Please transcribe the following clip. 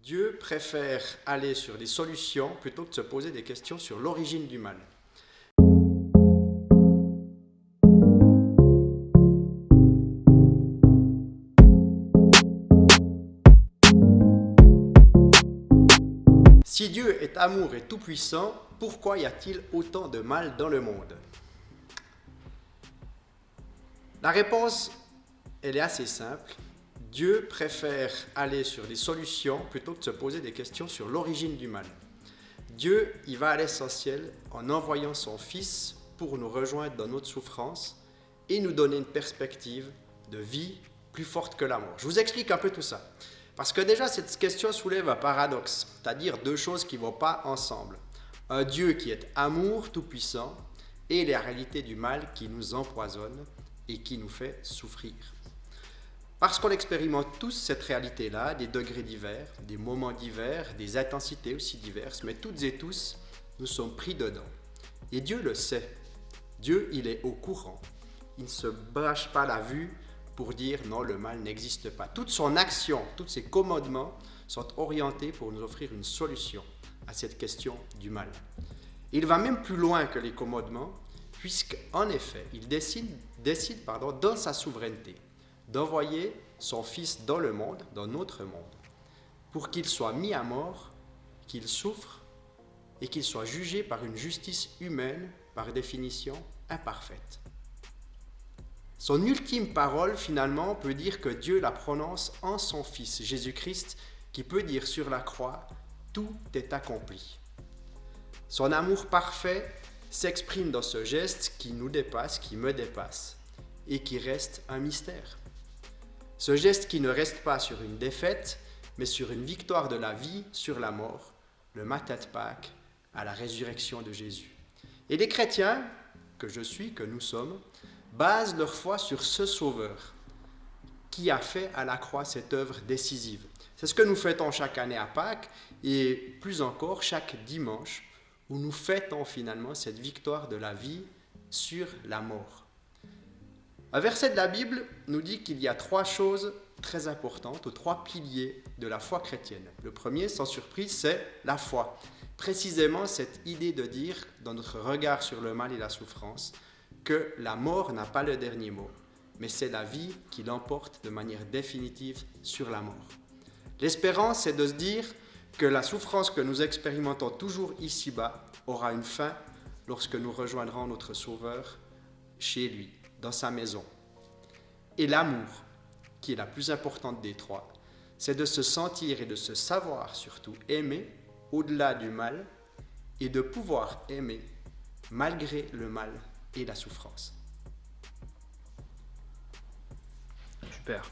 Dieu préfère aller sur des solutions plutôt que de se poser des questions sur l'origine du mal. Si Dieu est amour et tout-puissant, pourquoi y a-t-il autant de mal dans le monde? La réponse, elle est assez simple. Dieu préfère aller sur des solutions plutôt que de se poser des questions sur l'origine du mal. Dieu, il va à l'essentiel en envoyant son Fils pour nous rejoindre dans notre souffrance et nous donner une perspective de vie plus forte que la mort. Je vous explique un peu tout ça. Parce que déjà, cette question soulève un paradoxe, c'est-à-dire deux choses qui ne vont pas ensemble. Un Dieu qui est amour tout-puissant et la réalité du mal qui nous empoisonne et qui nous fait souffrir. Parce qu'on expérimente tous cette réalité-là, des degrés divers, des moments divers, des intensités aussi diverses, mais toutes et tous, nous sommes pris dedans. Et Dieu le sait. Dieu, il est au courant. Il ne se brache pas la vue pour dire non, le mal n'existe pas. Toute son action, tous ses commandements sont orientés pour nous offrir une solution à cette question du mal. Il va même plus loin que les commandements, puisqu'en effet, il décide dans sa souveraineté, d'envoyer son Fils dans le monde, dans notre monde, pour qu'il soit mis à mort, qu'il souffre et qu'il soit jugé par une justice humaine, par définition imparfaite. Son ultime parole, finalement, peut dire que Dieu la prononce en son Fils, Jésus-Christ, qui peut dire sur la croix « Tout est accompli ». Son amour parfait s'exprime dans ce geste qui nous dépasse, qui me dépasse, et qui reste un mystère. Ce geste qui ne reste pas sur une défaite, mais sur une victoire de la vie sur la mort, le matin de Pâques, à la résurrection de Jésus. Et les chrétiens, que je suis, que nous sommes, basent leur foi sur ce Sauveur qui a fait à la croix cette œuvre décisive. C'est ce que nous fêtons chaque année à Pâques et plus encore chaque dimanche où nous fêtons finalement cette victoire de la vie sur la mort. Un verset de la Bible nous dit qu'il y a trois choses très importantes, ou trois piliers de la foi chrétienne. Le premier, sans surprise, c'est la foi. Précisément cette idée de dire, dans notre regard sur le mal et la souffrance, que la mort n'a pas le dernier mot, mais c'est la vie qui l'emporte de manière définitive sur la mort. L'espérance, c'est de se dire que la souffrance que nous expérimentons toujours ici-bas aura une fin lorsque nous rejoindrons notre Sauveur chez lui, dans sa maison. Et l'amour, qui est la plus importante des trois, c'est de se sentir et de se savoir surtout aimer au-delà du mal et de pouvoir aimer malgré le mal et la souffrance. Super.